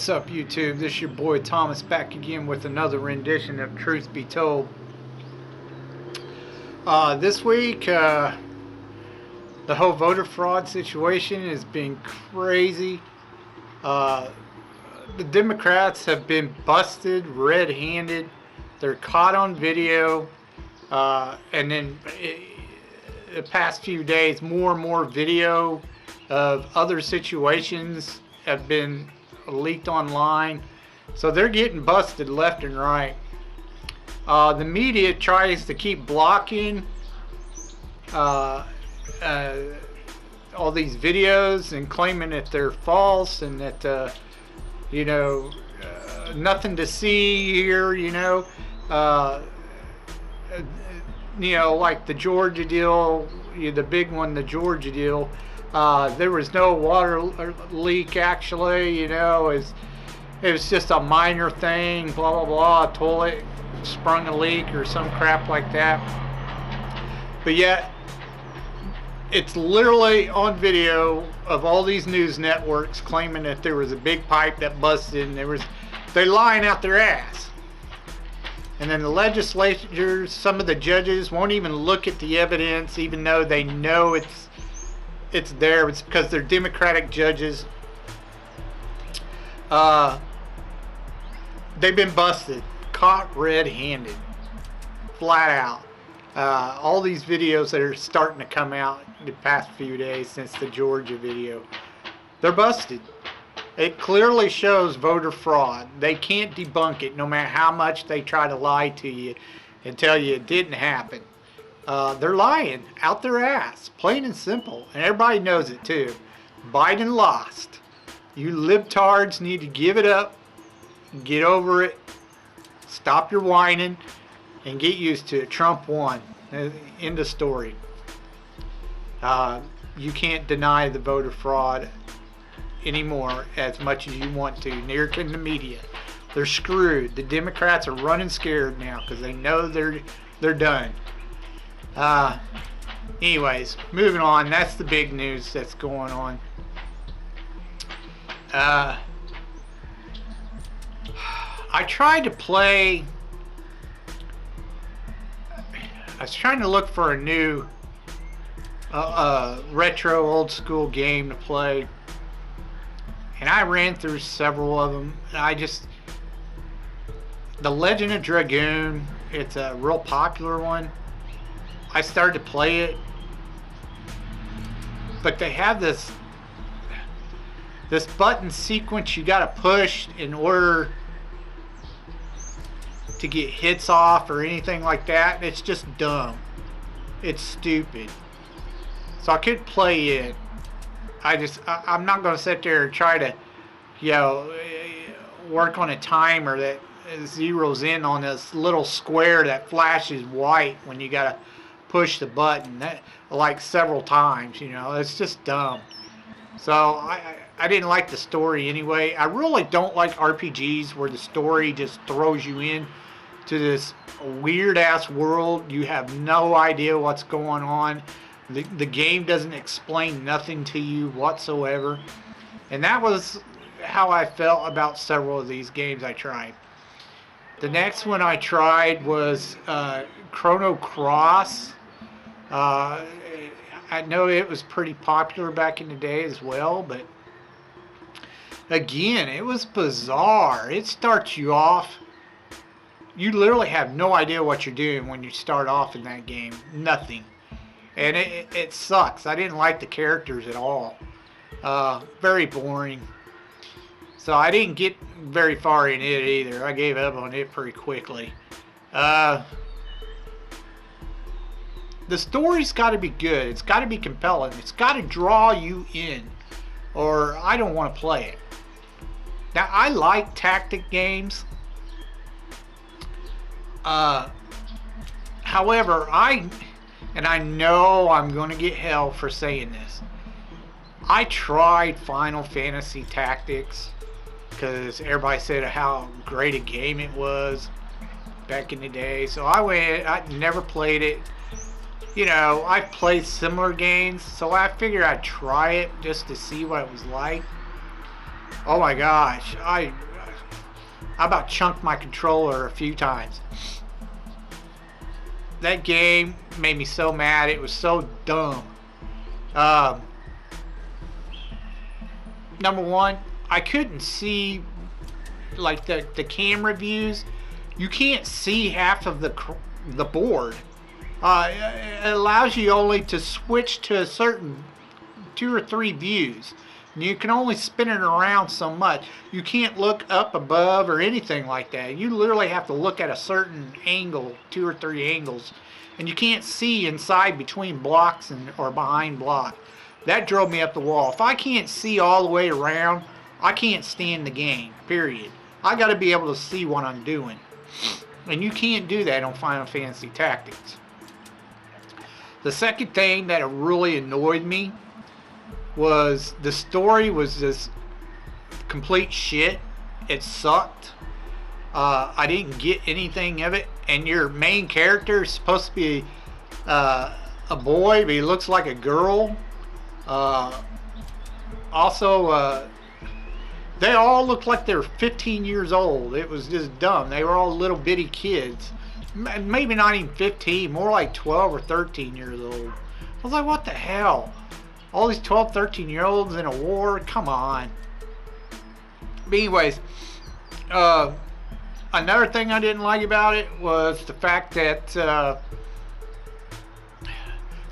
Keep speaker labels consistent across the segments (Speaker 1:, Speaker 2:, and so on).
Speaker 1: What's up, YouTube? This is your boy Thomas back again with another rendition of Truth Be Told. This week, the whole voter fraud situation has been crazy. The Democrats have been busted red-handed. They're caught on video. And then the past few days, more and more video of other situations have been leaked online, so they're getting busted left and right. The media tries to keep blocking all these videos and claiming that they're false and that nothing to see here, like the Georgia deal, the big one, the Georgia deal. There was no water leak, actually, it was just a minor thing, blah blah blah. A toilet sprung a leak or some crap like that. But yet it's literally on video of all these news networks claiming that there was a big pipe that busted and they're lying out their ass. And then the legislators, some of the judges won't even look at the evidence, even though they know it's there. It's because they're Democratic judges. They've been busted, caught red-handed, flat out. All these videos that are starting to come out the past few days since the Georgia video, they're busted. It clearly shows voter fraud. They can't debunk it, no matter how much they try to lie to you and tell you it didn't happen. They're lying out their ass, plain and simple, and everybody knows it too. Biden lost. You libtards need to give it up, get over it, stop your whining, and get used to it. Trump won. End of story. You can't deny the voter fraud anymore as much as you want to. Neither can the media. They're screwed. The Democrats are running scared now because they know they're done. Anyways, moving on. That's the big news that's going on. I tried to play. I was trying to look for a new retro old school game to play, and I ran through several of them. The Legend of Dragoon, it's a real popular one. I started to play it, but they have this button sequence you gotta push in order to get hits off or anything like that. It's just dumb. It's stupid. So I couldn't play it. I'm not gonna sit there and try to, work on a timer that zeroes in on this little square that flashes white when you gotta push the button like several times. It's just dumb. So I didn't like the story anyway. I really don't like RPGs where the story just throws you in to this weird ass world. You have no idea what's going on. The game doesn't explain nothing to you whatsoever. And that was how I felt about several of these games I tried. The next one I tried was Chrono Cross. I know it was pretty popular back in the day as well, but again, it was bizarre. It starts you off. You literally have no idea what you're doing when you start off in that game. Nothing. And it sucks. I didn't like the characters at all. Very boring. So I didn't get very far in it either. I gave up on it pretty quickly. The story's got to be good. It's got to be compelling. It's got to draw you in, or I don't want to play it. Now, I like tactic games. However, I know I'm going to get hell for saying this. I tried Final Fantasy Tactics because everybody said how great a game it was back in the day. So I never played it. I've played similar games, so I figured I'd try it just to see what it was like. Oh my gosh, I about chunked my controller a few times. That game made me so mad. It was so dumb. Um, Number one, I couldn't see like the camera views. You can't see half of the board. It allows you only to switch to a certain 2 or 3 views. You can only spin it around so much. You can't look up above or anything like that. You literally have to look at a certain angle, 2 or 3 angles, and you can't see inside between blocks or behind blocks. That drove me up the wall. If I can't see all the way around, I can't stand the game, period. I got to be able to see what I'm doing. And you can't do that on Final Fantasy Tactics. The second thing that really annoyed me was the story was just complete shit. It sucked. I didn't get anything of it. And your main character is supposed to be a boy, but he looks like a girl. Also, they all looked like they were 15 years old. It was just dumb. They were all little bitty kids. Maybe not even 15, more like 12 or 13 years old. I was like, what the hell? All these 12, 13 year olds in a war? Come on. But anyways, another thing I didn't like about it was the fact that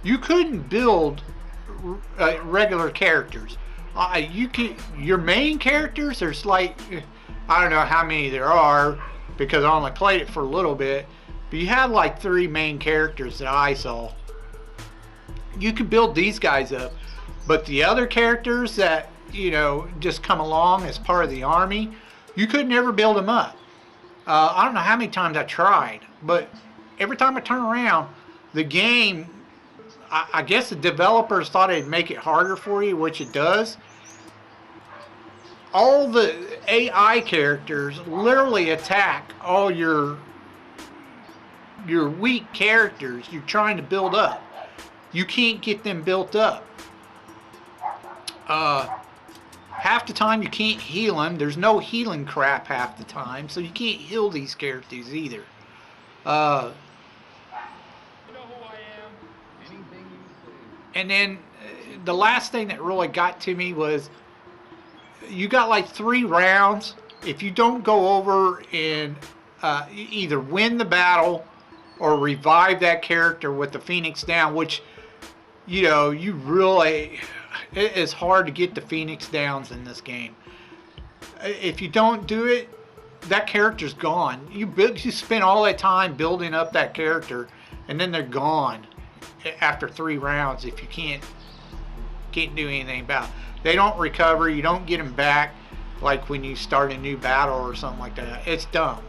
Speaker 1: you couldn't build regular characters. Your main characters, there's like, I don't know how many there are because I only played it for a little bit, but you have like 3 main characters that I saw. You could build these guys up, but the other characters that, you know, just come along as part of the army, you could never build them up. I don't know how many times I tried, but every time I turn around, the game, I guess the developers thought it'd make it harder for you, which it does. All the AI characters literally attack all your weak characters you're trying to build up. You can't get them built up. Half the time you can't heal them. There's no healing crap half the time, so you can't heal these characters either. And then the last thing that really got to me was you got like 3 rounds. If you don't go over and either win the battle or revive that character with the Phoenix down, which, you know, you really, it is hard to get the Phoenix downs in this game. If you don't do it, that character's gone. You spend all that time building up that character, and then they're gone after 3 rounds if you can't do anything about it. They don't recover. You don't get them back like when you start a new battle or something like that. It's dumb.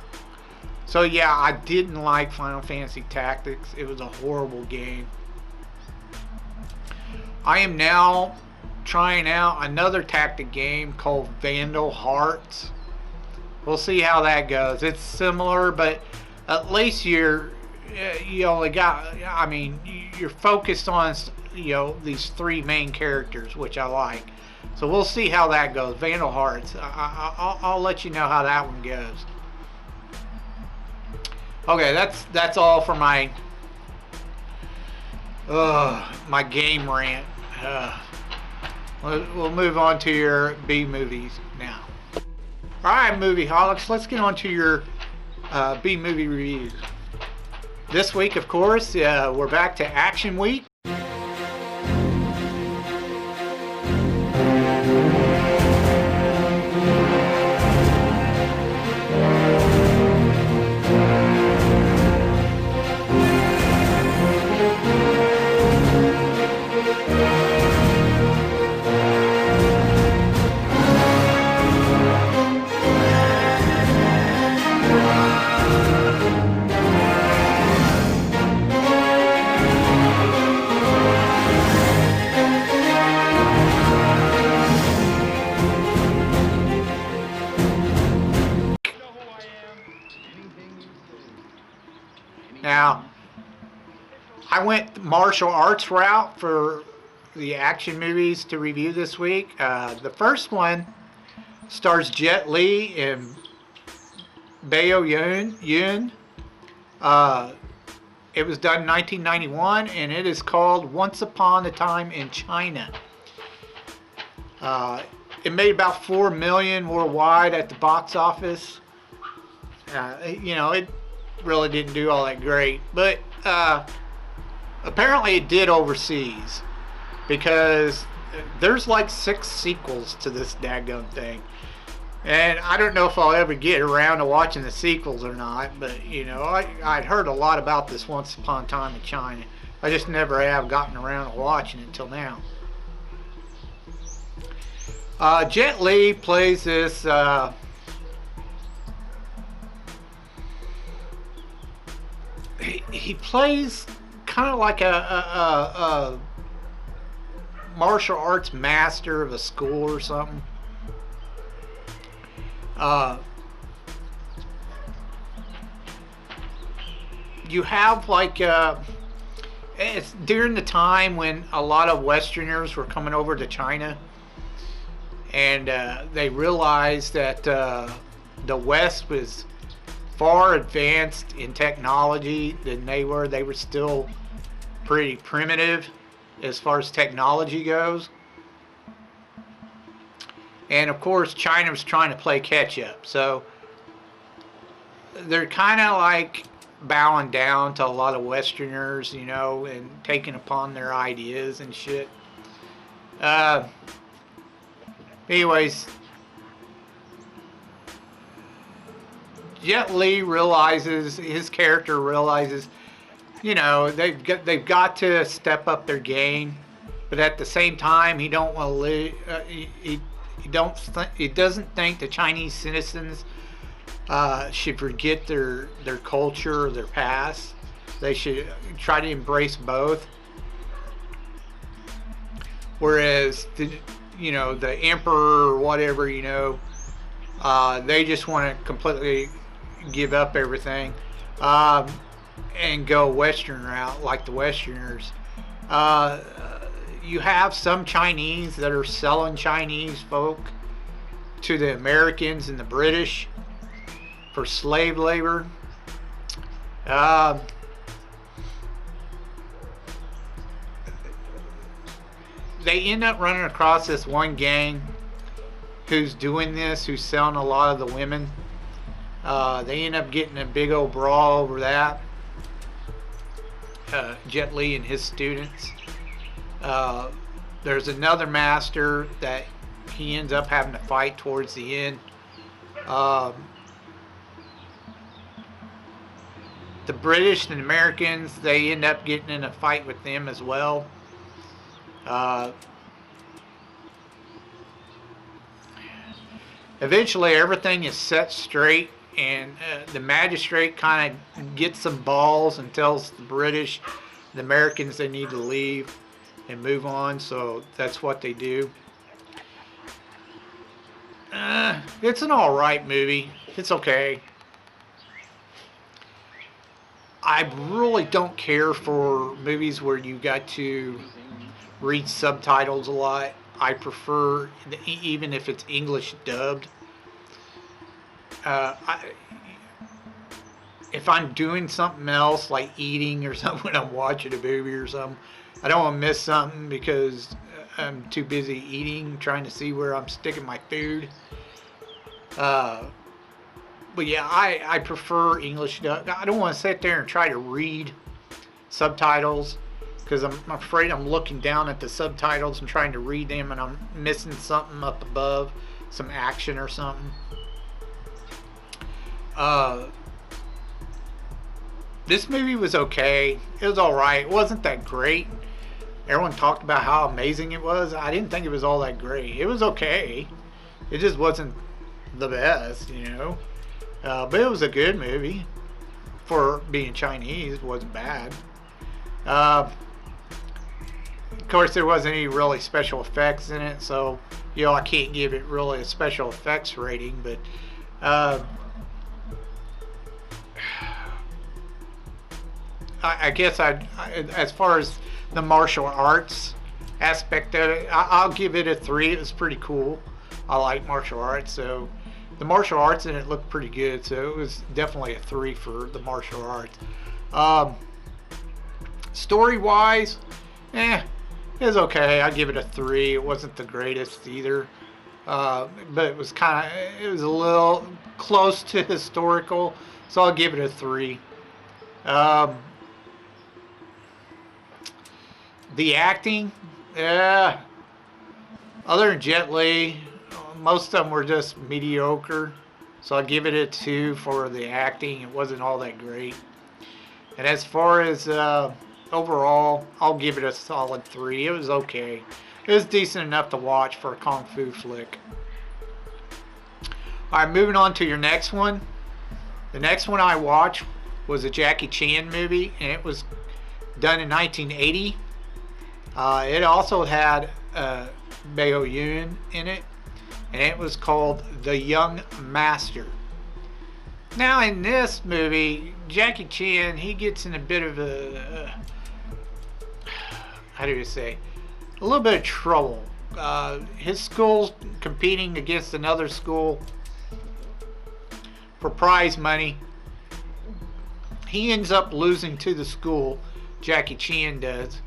Speaker 1: So yeah, I didn't like Final Fantasy Tactics. It was a horrible game. I am now trying out another tactic game called Vandal Hearts. We'll see how that goes. It's similar, but at least you only got, I mean, you're focused on, you know, these 3 main characters, which I like. So we'll see how that goes. Vandal Hearts. I'll let you know how that one goes. Okay, that's all for my game rant. We'll move on to your B movies now. All right, movie holics, let's get on to your B movie reviews. This week, of course, we're back to Action Week. Now, I went the martial arts route for the action movies to review this week. The first one Stars Jet Li and Bao Yun. It was done in 1991, and it is called Once Upon a Time in China. It made about $4 million worldwide at the box office. It really didn't do all that great, but apparently it did overseas, because there's like 6 sequels to this daggone thing. And I don't know if I'll ever get around to watching the sequels or not, but I'd heard a lot about this Once Upon a Time in China. I just never have gotten around to watching it until now. Jet Li plays this he plays kind of like a martial arts master of a school or something. You have like it's during the time when a lot of Westerners were coming over to China, and they realized that the West was far advanced in technology than they were. They were still pretty primitive as far as technology goes. And of course, China was trying to play catch up. So they're kind of like bowing down to a lot of Westerners, and taking upon their ideas and shit. Anyways, Jet Li realizes, his character realizes, they've got to step up their game, but at the same time, he don't want to live. He doesn't think the Chinese citizens should forget their culture or their past. They should try to embrace both. Whereas the emperor or whatever, they just want to completely give up everything and go Western route like the Westerners. You have some Chinese that are selling Chinese folk to the Americans and the British for slave labor. They end up running across this one gang who's doing this, who's selling a lot of the women. They end up getting a big old brawl over that. Jet Li and his students. There's another master that he ends up having to fight towards the end. The British and Americans, they end up getting in a fight with them as well. Eventually everything is set straight, and the magistrate kind of gets some balls and tells the British, the Americans, they need to leave and move on, so that's what they do. It's an alright movie. It's okay. I really don't care for movies where you got to read subtitles a lot. I prefer, even if it's English dubbed. If I'm doing something else, like eating or something, when I'm watching a movie or something, I don't want to miss something because I'm too busy eating, trying to see where I'm sticking my food. But yeah, I prefer English dub. I don't want to sit there and try to read subtitles, because I'm afraid I'm looking down at the subtitles and trying to read them and I'm missing something up above, some action or something. This movie was okay. It was alright. It wasn't that great. Everyone talked about how amazing it was. I didn't think it was all that great. It was okay. It just wasn't the best, but it was a good movie. For being Chinese, it wasn't bad. Of course, there wasn't any really special effects in it, so I can't give it really a special effects rating, but I guess as far as the martial arts aspect of it, I'll give it a 3. It was pretty cool. I like martial arts, so the martial arts in it looked pretty good. So it was definitely a 3 for the martial arts. Story-wise, it was okay. I give it a 3. It wasn't the greatest either, but it was a little close to historical, so I'll give it a 3. The acting, other than Jet Li, most of them were just mediocre, so I'll give it a 2 for the acting. It wasn't all that great. And as far as overall, I'll give it a solid 3. It was okay. It was decent enough to watch for a kung fu flick. Alright, moving on to your next one. The next one I watched was a Jackie Chan movie, and it was done in 1980. It also had Bao Yun in it, and it was called The Young Master. Now in this movie, Jackie Chan, he gets in a bit of a, how do you say, a little bit of trouble. His school's competing against another school for prize money. He ends up losing to the school, Jackie Chan does.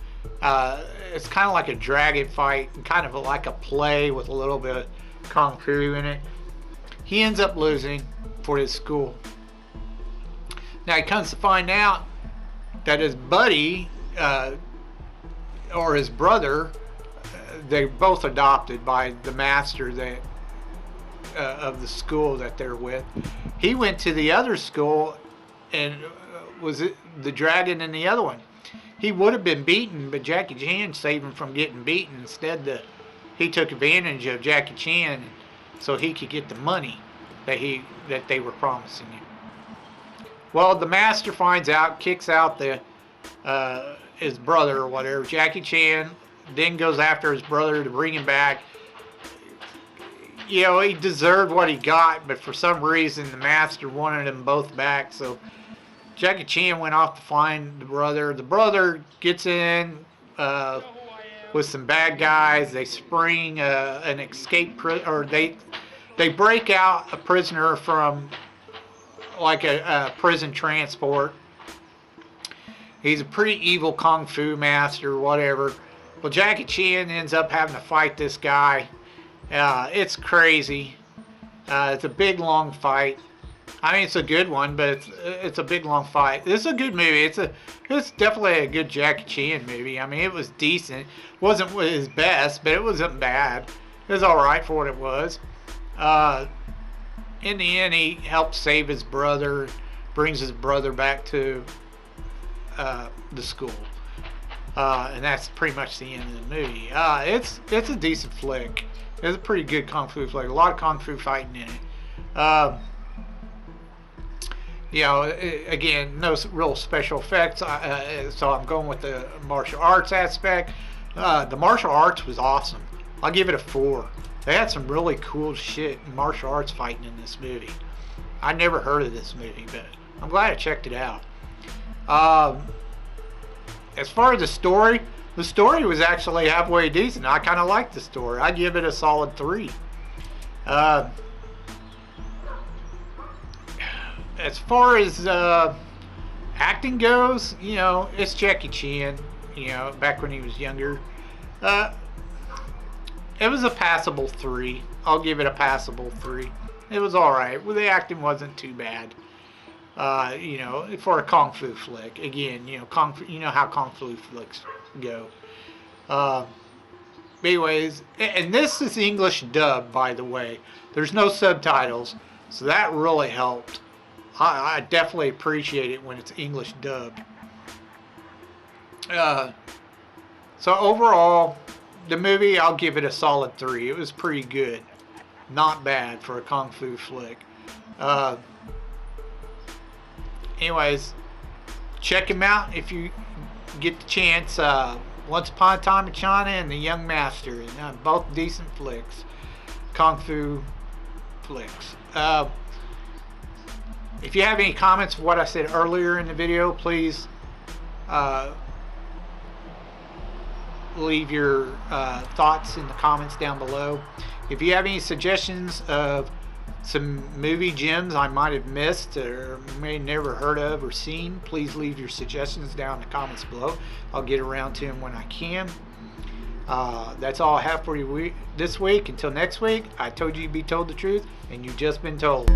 Speaker 1: It's kind of like a dragon fight, kind of like a play with a little bit of kung fu in it. He ends up losing for his school. Now he comes to find out that his buddy or his brother, they're both adopted by the master that of the school that they're with. He went to the other school and was the dragon in the other one. He would have been beaten, but Jackie Chan saved him from getting beaten. Instead, he took advantage of Jackie Chan so he could get the money that they were promising him. Well, the master finds out, kicks out his brother or whatever. Jackie Chan then goes after his brother to bring him back. You know, he deserved what he got, but for some reason the master wanted them both back, so Jackie Chan went off to find the brother. The brother gets in with some bad guys. They spring an escape, or they break out a prisoner from like a prison transport. He's a pretty evil kung fu master, whatever. Well, Jackie Chan ends up having to fight this guy. It's crazy. It's a big, long fight. I mean, it's a good one, but it's a big, long fight. This is a good movie. It's definitely a good Jackie Chan movie. I mean, it was decent. Wasn't his best, but it wasn't bad. It was all right for what it was. In the end, he helps save his brother, brings his brother back to the school, and that's pretty much the end of the movie. It's a decent flick. It's a pretty good kung fu flick. A lot of kung fu fighting in it. You know, again, no real special effects, so I'm going with the martial arts aspect. The martial arts was awesome. I'll give it a 4. They had some really cool shit in martial arts fighting in this movie. I never heard of this movie, but I'm glad I checked it out. As far as the story was actually halfway decent. I kind of liked the story. I give it a solid 3. As far as acting goes, you know, it's Jackie Chan, you know, back when he was younger. It was a passable 3. I'll give it a passable 3. It was alright. Well, the acting wasn't too bad. You know, for a kung fu flick. Again, you know, you know how kung fu flicks go. Anyways, and this is English dub, by the way. There's no subtitles, so that really helped. I definitely appreciate it when it's English dubbed. So overall, the movie, I'll give it a solid 3. It was pretty good. Not bad for a kung fu flick. Anyways, check him out if you get the chance. Once Upon a Time in China and The Young Master. Both decent flicks. Kung fu flicks. If you have any comments of what I said earlier in the video, please leave your thoughts in the comments down below. If you have any suggestions of some movie gems I might have missed or may never heard of or seen, please leave your suggestions down in the comments below. I'll get around to them when I can. That's all I have for you this week. Until next week, I told you you'd be told the truth, and you've just been told.